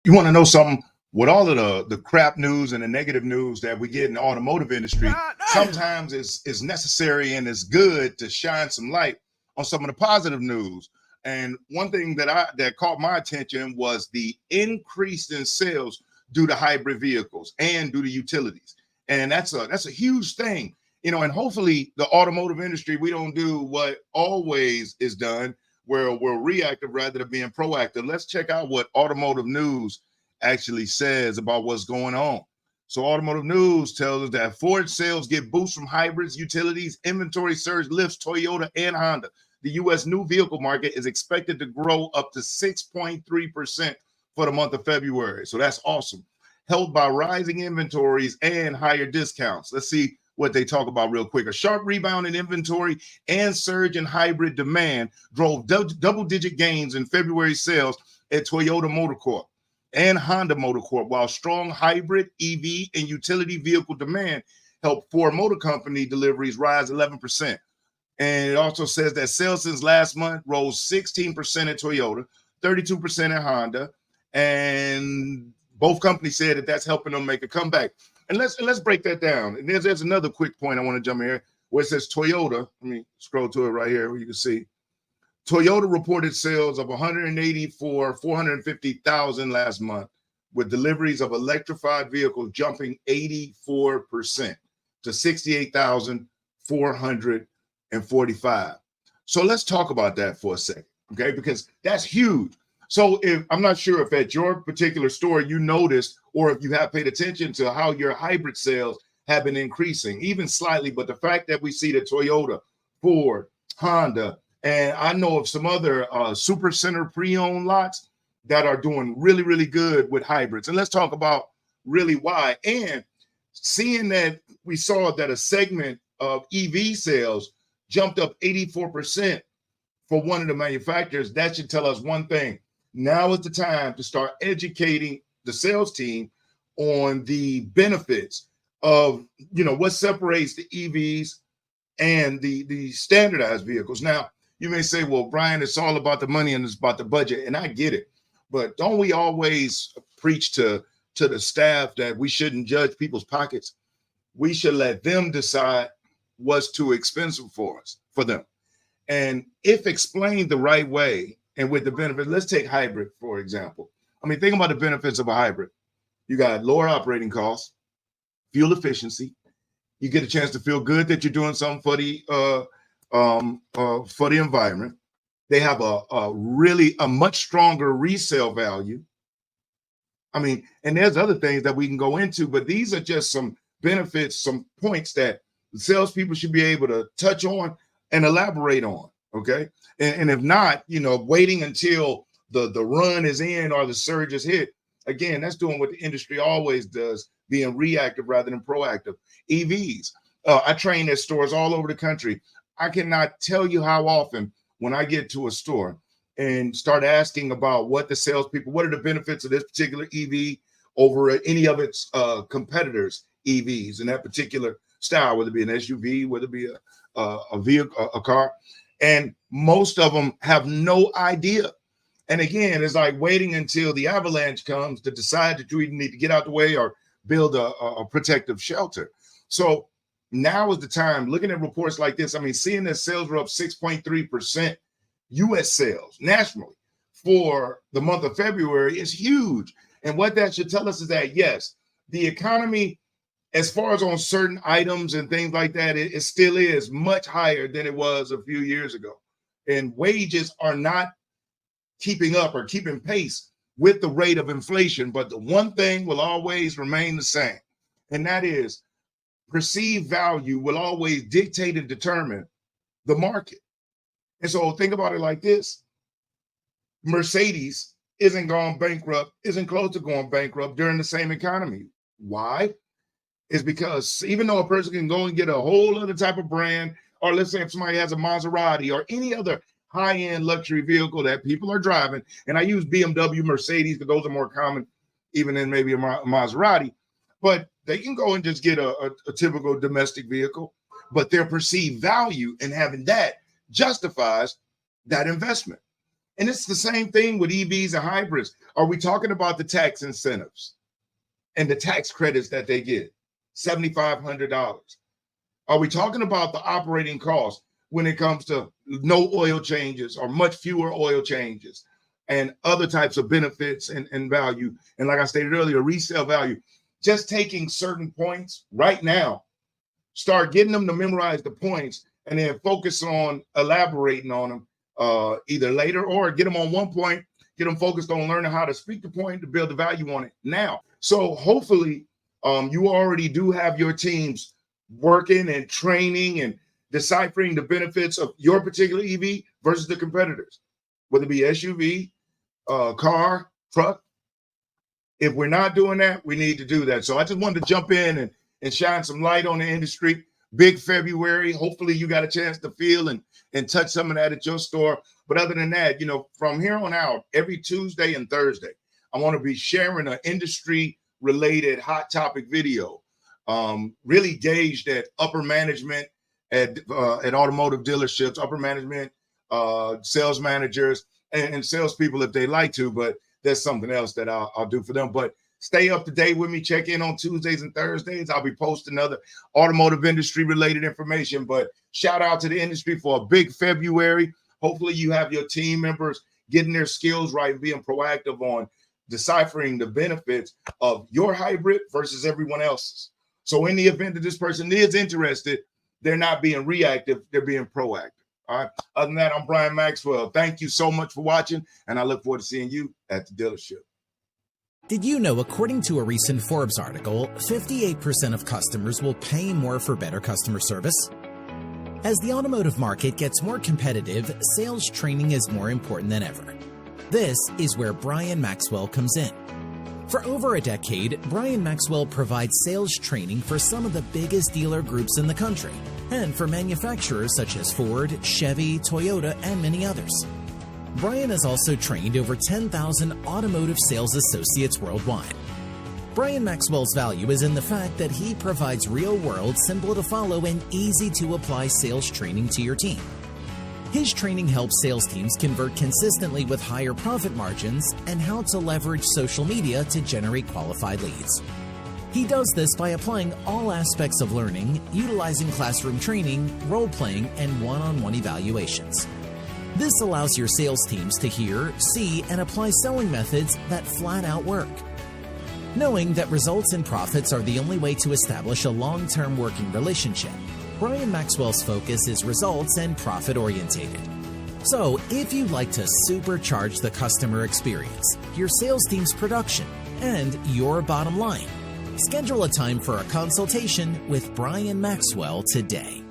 You want to know something? With all of the crap news and the negative news that we get in the automotive industry, sometimes it's necessary and it's good to shine some light on some of the positive news. And one thing that caught my attention was the increase in sales due to hybrid vehicles and due to utilities. And that's a huge thing. And hopefully the automotive industry, we don't do what always is done, where we're reactive rather than being proactive. Let's check out what automotive news actually says about what's going on. So automotive news tells us that Ford sales get boost from hybrids, utilities, inventory surge lifts Toyota and Honda. The U.S. new vehicle market is expected to grow up to 6.3% for the month of February. So that's awesome. Helped by rising inventories and higher discounts. Let's see what they talk about real quick. A sharp rebound in inventory and surge in hybrid demand drove double-digit gains in February sales at Toyota Motor Corp and Honda Motor Corp, while strong hybrid, EV, and utility vehicle demand helped Ford Motor Company deliveries rise 11%. And it also says that sales since last month rose 16% at Toyota, 32% at Honda, and both companies said that that's helping them make a comeback. And let's break that down. And there's another quick point I want to jump in here where it says Toyota. Let me scroll to it right here where you can see. Toyota reported sales of 450,000 last month, with deliveries of electrified vehicles jumping 84% to 68,445. So let's talk about that for a second, okay? Because that's huge. So if I'm not sure if at your particular store you noticed, or if you have paid attention to how your hybrid sales have been increasing, even slightly, but the fact that we see that Toyota, Ford, Honda, and I know of some other super center pre-owned lots that are doing really, really good with hybrids. And let's talk about really why. And seeing that we saw that a segment of EV sales jumped up 84% for one of the manufacturers, that should tell us one thing. Now is the time to start educating the sales team on the benefits of, what separates the EVs and the standardized vehicles. Now, you may say, well, Brian, it's all about the money and it's about the budget. And I get it. But don't we always preach to the staff that we shouldn't judge people's pockets? We should let them decide what's too expensive for them. And if explained the right way and with the benefits, let's take hybrid, for example. I mean, think about the benefits of a hybrid. You got lower operating costs, fuel efficiency. You get a chance to feel good that you're doing something for the environment. They have a much stronger resale value. I mean, and there's other things that we can go into, but these are just some benefits, some points that the salespeople should be able to touch on and elaborate on. Okay. And if not, waiting until the run is in or the surge is hit, again, that's doing what the industry always does, being reactive rather than proactive. EVs. I train at stores all over the country. I cannot tell you how often when I get to a store and start asking about what are the benefits of this particular EV over any of its competitors' EVs in that particular style, whether it be an SUV, whether it be a vehicle, a car. And most of them have no idea. And again, it's like waiting until the avalanche comes to decide that you either need to get out the way or build a protective shelter. So now is the time, looking at reports like this, I mean, seeing that sales were up 6.3% U.S. sales nationally for the month of February is huge. And what that should tell us is that, yes, the economy, as far as on certain items and things like that, it still is much higher than it was a few years ago. And wages are not keeping up or keeping pace with the rate of inflation. But the one thing will always remain the same, and that is perceived value will always dictate and determine the market. And so think about it like this. Mercedes isn't close to going bankrupt during the same economy. Why? Is because even though a person can go and get a whole other type of brand, or let's say if somebody has a Maserati or any other high-end luxury vehicle that people are driving, and I use BMW, Mercedes, because those are more common even than maybe a Maserati, but they can go and just get a typical domestic vehicle, but their perceived value in having that justifies that investment. And it's the same thing with EVs and hybrids. Are we talking about the tax incentives and the tax credits that they get? $7,500. Are we talking about the operating costs when it comes to no oil changes or much fewer oil changes and other types of benefits and value? And like I stated earlier, resale value. Just taking certain points right now, start getting them to memorize the points and then focus on elaborating on them either later, or get them on one point, get them focused on learning how to speak the point to build the value on it now. So hopefully you already do have your teams working and training and deciphering the benefits of your particular EV versus the competitors, whether it be SUV, car, truck. If we're not doing that, we need to do that. So I just wanted to jump in and shine some light on the industry. Big February. Hopefully you got a chance to feel and touch some of that at your store. But other than that, from here on out, every Tuesday and Thursday, I want to be sharing an industry-related hot topic video, really gauged at upper management at automotive dealerships, upper management, sales managers, and salespeople if they like to. But there's something else that I'll do for them. But stay up to date with me. Check in on Tuesdays and Thursdays. I'll be posting other automotive industry related information. But shout out to the industry for a big February. Hopefully you have your team members getting their skills right and being proactive on deciphering the benefits of your hybrid versus everyone else's. So in the event that this person is interested, they're not being reactive, they're being proactive. All right. Other than that, I'm Brian Maxwell. Thank you so much for watching, and I look forward to seeing you at the dealership. Did you know, according to a recent Forbes article, 58% of customers will pay more for better customer service? As the automotive market gets more competitive, sales training is more important than ever. This is where Brian Maxwell comes in. For over a decade, Brian Maxwell provides sales training for some of the biggest dealer groups in the country, and for manufacturers such as Ford, Chevy, Toyota, and many others. Brian has also trained over 10,000 automotive sales associates worldwide. Brian Maxwell's value is in the fact that he provides real-world, simple-to-follow, and easy-to-apply sales training to your team. His training helps sales teams convert consistently with higher profit margins and how to leverage social media to generate qualified leads. He does this by applying all aspects of learning, utilizing classroom training, role-playing, and one-on-one evaluations. This allows your sales teams to hear, see, and apply selling methods that flat out work. Knowing that results and profits are the only way to establish a long-term working relationship, Brian Maxwell's focus is results and profit-orientated. So, if you'd like to supercharge the customer experience, your sales team's production, and your bottom line, schedule a time for a consultation with Brian Maxwell today.